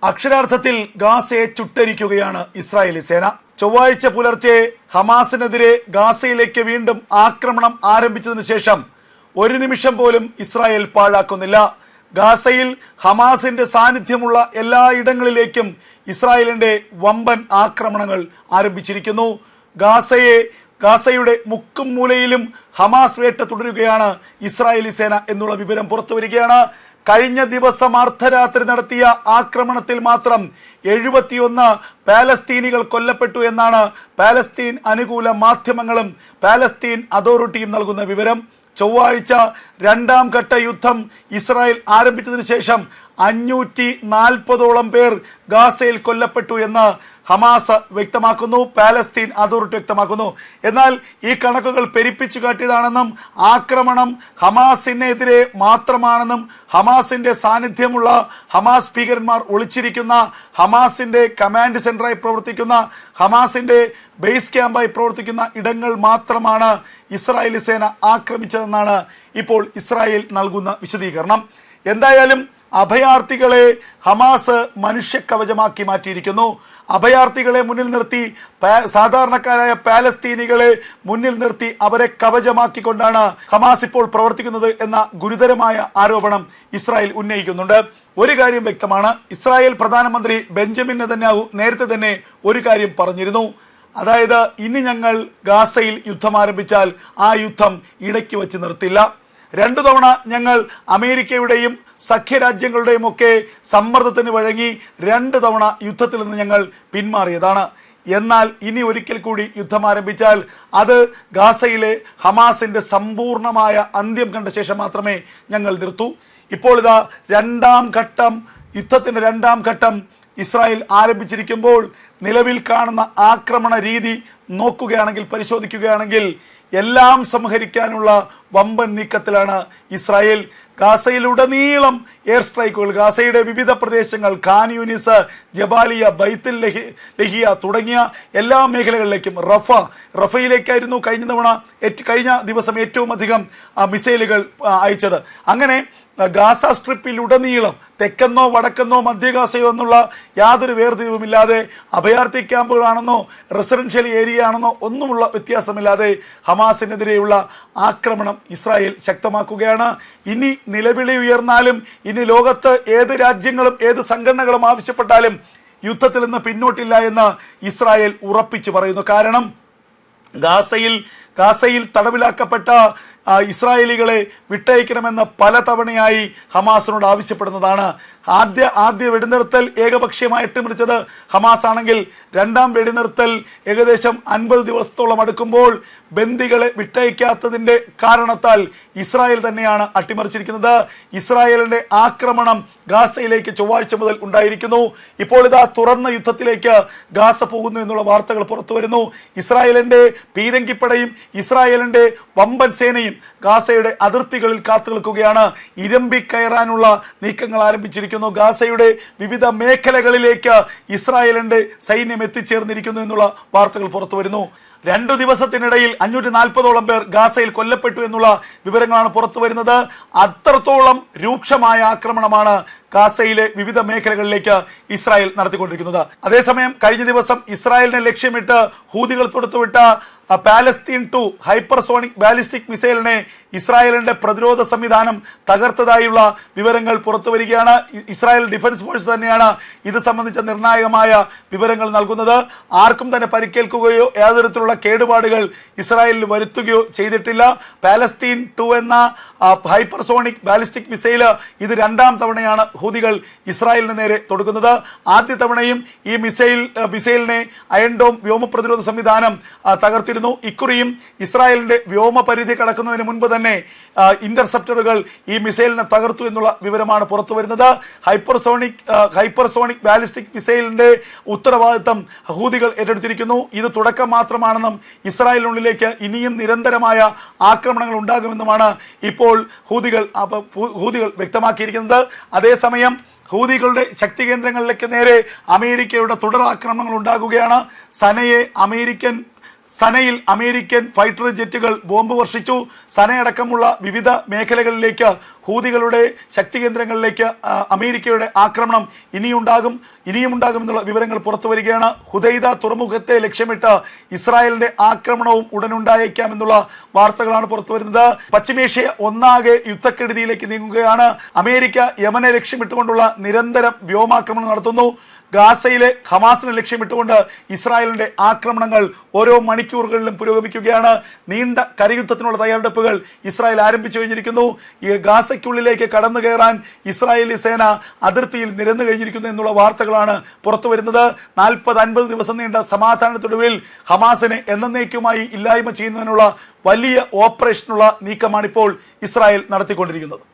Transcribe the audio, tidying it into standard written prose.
അക്ഷരാർത്ഥത്തിൽ ഗാസയെ ചുട്ടരിക്കുകയാണ് ഇസ്രായേലി സേന. ചൊവ്വാഴ്ച പുലർച്ചെ ഹമാസിനെതിരെ ഗാസയിലേക്ക് വീണ്ടും ആക്രമണം ആരംഭിച്ചതിനു ശേഷം ഒരു നിമിഷം പോലും ഇസ്രായേൽ പാഴാക്കുന്നില്ല. ഗാസയിൽ ഹമാസിന്റെ സാന്നിധ്യമുള്ള എല്ലാ ഇടങ്ങളിലേക്കും ഇസ്രായേലിന്റെ വമ്പൻ ആക്രമണങ്ങൾ ആരംഭിച്ചിരിക്കുന്നു. ഗാസയുടെ മുക്കും മൂലയിലും ഹമാസ് വേട്ട തുടരുകയാണ് ഇസ്രായേലി സേന എന്നുള്ള വിവരം പുറത്തു വരികയാണ്. കഴിഞ്ഞ ദിവസം അർദ്ധരാത്രി നടത്തിയ ആക്രമണത്തിൽ മാത്രം 71 പാലസ്തീനികൾ കൊല്ലപ്പെട്ടു എന്നാണ് പാലസ്തീൻ അനുകൂല മാധ്യമങ്ങളും പാലസ്തീൻ അതോറിറ്റിയും നൽകുന്ന വിവരം. ചൊവ്വാഴ്ച രണ്ടാം ഘട്ട യുദ്ധം ഇസ്രായേൽ ആരംഭിച്ചതിന് ശേഷം 540ഓളം പേർ ഗാസയിൽ കൊല്ലപ്പെട്ടു എന്ന് ഹമാസ് വ്യക്തമാക്കുന്നു, പാലസ്തീൻ അതോറിറ്റി വ്യക്തമാക്കുന്നു. എന്നാൽ ഈ കണക്കുകൾ പെരുപ്പിച്ചു കാട്ടിയതാണെന്നും ആക്രമണം ഹമാസിനെതിരെ മാത്രമാണെന്നും ഹമാസിന്റെ സാന്നിധ്യമുള്ള ഹമാസ് ഭീകരന്മാർ ഒളിച്ചിരിക്കുന്ന ഹമാസിന്റെ കമാൻഡ് സെന്ററായി പ്രവർത്തിക്കുന്ന ഹമാസിന്റെ ബേസ് ക്യാമ്പായി പ്രവർത്തിക്കുന്ന ഇടങ്ങൾ മാത്രമാണ് ഇസ്രായേലി സേന ആക്രമിച്ചതെന്നാണ് ഇപ്പോൾ ഇസ്രായേൽ നൽകുന്ന വിശദീകരണം. എന്തായാലും അഭയാർത്ഥികളെ ഹമാസ് മനുഷ്യ കവചമാക്കി മാറ്റിയിരിക്കുന്നു. അഭയാർത്ഥികളെ മുന്നിൽ നിർത്തി, സാധാരണക്കാരായ പാലസ്തീനികളെ മുന്നിൽ നിർത്തി അവരെ കവചമാക്കിക്കൊണ്ടാണ് ഹമാസ് ഇപ്പോൾ പ്രവർത്തിക്കുന്നത് എന്ന ഗുരുതരമായ ആരോപണം ഇസ്രായേൽ ഉന്നയിക്കുന്നുണ്ട്. ഒരു കാര്യം വ്യക്തമാണ്, ഇസ്രായേൽ പ്രധാനമന്ത്രി ബെഞ്ചമിൻ നെതന്യാഹു നേരത്തെ തന്നെ ഒരു കാര്യം പറഞ്ഞിരുന്നു. അതായത്, ഇനി ഞങ്ങൾ ഗാസയിൽ യുദ്ധം ആരംഭിച്ചാൽ ആ യുദ്ധം ഇടയ്ക്ക് വെച്ച് നിർത്തില്ല. 2 തവണ ഞങ്ങൾ അമേരിക്കയുടെയും സഖ്യരാജ്യങ്ങളുടെയും ഒക്കെ സമ്മർദ്ദത്തിന് വഴങ്ങി 2 തവണ യുദ്ധത്തിൽ നിന്ന് ഞങ്ങൾ പിന്മാറിയതാണ്. എന്നാൽ ഇനി ഒരിക്കൽ കൂടി യുദ്ധം ആരംഭിച്ചാൽ അത് ഗാസയിലെ ഹമാസിന്റെ സമ്പൂർണമായ അന്ത്യം കണ്ട ശേഷം മാത്രമേ ഞങ്ങൾ നിർത്തൂ. ഇപ്പോൾ ഇതാ യുദ്ധത്തിന്റെ രണ്ടാം ഘട്ടം ഇസ്രായേൽ ആരംഭിച്ചിരിക്കുമ്പോൾ നിലവിൽ കാണുന്ന ആക്രമണ രീതി നോക്കുകയാണെങ്കിൽ, പരിശോധിക്കുകയാണെങ്കിൽ എല്ലാം സംഹരിക്കാനുള്ള വമ്പൻ നീക്കത്തിലാണ് ഇസ്രായേൽ. ഗാസയിലുടനീളം എയർ സ്ട്രൈക്കുകൾ, ഗാസയുടെ വിവിധ പ്രദേശങ്ങൾ, ഖാൻ യൂനിസ്, ജബാലിയ, ബൈത്തുൽ ലഹിയ തുടങ്ങിയ എല്ലാ മേഖലകളിലേക്കും, റഫയിലേക്കായിരുന്നു കഴിഞ്ഞ ദിവസം ഏറ്റവും അധികം മിസൈലുകൾ അയച്ചത്. അങ്ങനെ ഗാസ സ്ട്രിപ്പിലുടനീളം തെക്കെന്നോ വടക്കെന്നോ മധ്യഗാസയോ എന്നുള്ള യാതൊരു വേർതിരിവുമില്ലാതെ, അഭയാർത്ഥി ക്യാമ്പുകളാണെന്നോ റെസിഡൻഷ്യൽ ഏരിയ ആണെന്നോ ഒന്നുമുള്ള വ്യത്യാസമില്ലാതെ ഹമാസിനെതിരെയുള്ള ആക്രമണം ഇസ്രായേൽ ശക്തമാക്കുകയാണ്. ഇനി നിലവിളി ഉയർന്നാലും, ഇനി ലോകത്ത് ഏത് രാജ്യങ്ങളും ഏത് സംഘടനകളും ആവശ്യപ്പെട്ടാലും യുദ്ധത്തിൽ നിന്ന് പിന്നോട്ടില്ല എന്ന് ഇസ്രായേൽ ഉറപ്പിച്ചു പറയുന്നു. കാരണം ഗാസയിൽ തടവിലാക്കപ്പെട്ട ഇസ്രായേലികളെ വിട്ടയക്കണമെന്ന് പലതവണയായി ഹമാസിനോട് ആവശ്യപ്പെടുന്നതാണ്. ആദ്യ വെടിനിർത്തൽ ഏകപക്ഷീയമായി അട്ടിമറിച്ചത് ഹമാസ് ആണെങ്കിൽ, രണ്ടാം വെടിനിർത്തൽ ഏകദേശം 50 ദിവസത്തോളം അടുക്കുമ്പോൾ ബന്ദികളെ വിട്ടയക്കാത്തതിന്റെ കാരണത്താൽ ഇസ്രായേൽ തന്നെയാണ് അട്ടിമറിച്ചിരിക്കുന്നത്. ഇസ്രായേലിന്റെ ആക്രമണം ഗാസയിലേക്ക് ചൊവ്വാഴ്ച മുതൽ ഉണ്ടായിരിക്കുന്നു. ഇപ്പോൾ ഇതാ തുറന്ന യുദ്ധത്തിലേക്ക് ഗാസ പോകുന്നു എന്നുള്ള വാർത്തകൾ പുറത്തു വരുന്നു. ഇസ്രായേലിന്റെ പീരങ്കിപ്പടയും ഇസ്രായേലിന്റെ വമ്പൻ സേനയും ഗാസയുടെ അതിർത്തികളിൽ കാത്തു നിൽക്കുകയാണ്. ഇരമ്പിക്കയറാനുള്ള നീക്കങ്ങൾ ആരംഭിച്ചിരിക്കുന്നു. ഗാസയുടെ വിവിധ മേഖലകളിലേക്ക് ഇസ്രായേലിന്റെ സൈന്യം എത്തിച്ചേർന്നിരിക്കുന്നു എന്നുള്ള വാർത്തകൾ പുറത്തു വരുന്നു. 2 ദിവസത്തിനിടയിൽ 540ഓളം പേർ ഗാസയിൽ കൊല്ലപ്പെട്ടു എന്നുള്ള വിവരങ്ങളാണ് പുറത്തു വരുന്നത്. അത്രത്തോളം രൂക്ഷമായ ആക്രമണമാണ് ഗാസയിലെ വിവിധ മേഖലകളിലേക്ക് ഇസ്രായേൽ നടത്തിക്കൊണ്ടിരിക്കുന്നത്. അതേസമയം കഴിഞ്ഞ ദിവസം ഇസ്രായേലിനെ ലക്ഷ്യമിട്ട് ഹൂതികൾ തൊടുത്തുവിട്ട പാലസ്തീൻ 2 ഹൈപ്പർസോണിക് ബാലിസ്റ്റിക് മിസൈലിനെ ഇസ്രായേലിന്റെ പ്രതിരോധ സംവിധാനം തകർത്തതായുള്ള വിവരങ്ങൾ പുറത്തു വരികയാണ്. ഇസ്രായേൽ ഡിഫൻസ് ഫോഴ്സ് തന്നെയാണ് ഇത് സംബന്ധിച്ച നിർണായകമായ വിവരങ്ങൾ നൽകുന്നത്. ആർക്കും തന്നെ പരിക്കേൽക്കുകയോ യാതൊരു തരത്തിലുള്ള കേടുപാടുകൾ ഇസ്രായേലിൽ വരുത്തുകയോ ചെയ്തിട്ടില്ല. പാലസ്തീൻ 2 എന്ന ഹൈപ്പർസോണിക് ബാലിസ്റ്റിക് മിസൈല് ഇത് 2ാം തവണയാണ് ഹൂതികൾ ഇസ്രായേലിന് നേരെ തൊടുക്കുന്നത്. ആദ്യ തവണയും ഈ മിസൈലിനെ അയൺ ഡോം വ്യോമ പ്രതിരോധ സംവിധാനം തകർത്തിരുന്നു. ഇക്കുറിയും ഇസ്രായേലിന്റെ വ്യോമ പരിധി കടക്കുന്നതിന് മുൻപ് തന്നെ ഇന്റർസെപ്റ്ററുകൾ ഈ മിസൈലിനെ തകർത്തു എന്നുള്ള വിവരമാണ് പുറത്തു വരുന്നത്. ഹൈപ്പർസോണിക് ബാലിസ്റ്റിക് മിസൈലിന്റെ ഉത്തരവാദിത്തം ഹൂതികൾ ഏറ്റെടുത്തിരിക്കുന്നു. ഇത് തുടക്കം മാത്രമാണെന്നും ഇസ്രായേലിനുള്ളിലേക്ക് ഇനിയും നിരന്തരമായ ആക്രമണങ്ങൾ ഉണ്ടാകുമെന്നുമാണ് ഇപ്പോൾ ഹൂതികൾ വ്യക്തമാക്കിയിരിക്കുന്നത്. അതേസമയം ഹൂതികളുടെ ശക്തി കേന്ദ്രങ്ങളിലേക്ക് നേരെ അമേരിക്കയുടെ തുടർ ആക്രമണങ്ങൾ ഉണ്ടാകുകയാണ്. സനയിൽ അമേരിക്കൻ ഫൈറ്റർ ജെറ്റുകൾ ബോംബ് വർഷിച്ചു. സനയടക്കമുള്ള വിവിധ മേഖലകളിലേക്ക് ഹൂതികളുടെ ശക്തി കേന്ദ്രങ്ങളിലേക്ക് അമേരിക്കയുടെ ആക്രമണം ഇനിയും ഉണ്ടാകും എന്നുള്ള വിവരങ്ങൾ പുറത്തു വരികയാണ്. ഹുദൈദ തുറമുഖത്തെ ലക്ഷ്യമിട്ട് ഇസ്രായേലിന്റെ ആക്രമണവും ഉടനുണ്ടായേക്കാം എന്നുള്ള വാർത്തകളാണ് പുറത്തു വരുന്നത്. പശ്ചിമേഷ്യ ഒന്നാകെ യുദ്ധക്കെടുതിയിലേക്ക് നീങ്ങുകയാണ്. അമേരിക്ക യമനെ ലക്ഷ്യമിട്ടുകൊണ്ടുള്ള നിരന്തരം വ്യോമാക്രമണം നടത്തുന്നു. ഗാസയിലെ ഹമാസിനെ ലക്ഷ്യമിട്ടുകൊണ്ട് ഇസ്രായേലിന്റെ ആക്രമണങ്ങൾ ഓരോ മണിക്കൂറുകളിലും പുരോഗമിക്കുകയാണ്. നീണ്ട കരയുദ്ധത്തിനുള്ള തയ്യാറെടുപ്പുകൾ ഇസ്രായേൽ ആരംഭിച്ചു കഴിഞ്ഞിരിക്കുന്നു. ഈ ഗാസയ്ക്കുള്ളിലേക്ക് കടന്നു കയറാൻ ഇസ്രായേലി സേന അതിർത്തിയിൽ നിരന്നു കഴിഞ്ഞിരിക്കുന്നു എന്നുള്ള വാർത്തകളാണ് പുറത്തു വരുന്നത്. 40-50 ദിവസം നീണ്ട സമാധാനത്തൊടുവിൽ ഹമാസിനെ എന്നേക്കുമായി ഇല്ലായ്മ ചെയ്യുന്നതിനുള്ള വലിയ ഓപ്പറേഷനുള്ള നീക്കമാണിപ്പോൾ ഇസ്രായേൽ നടത്തിക്കൊണ്ടിരിക്കുന്നത്.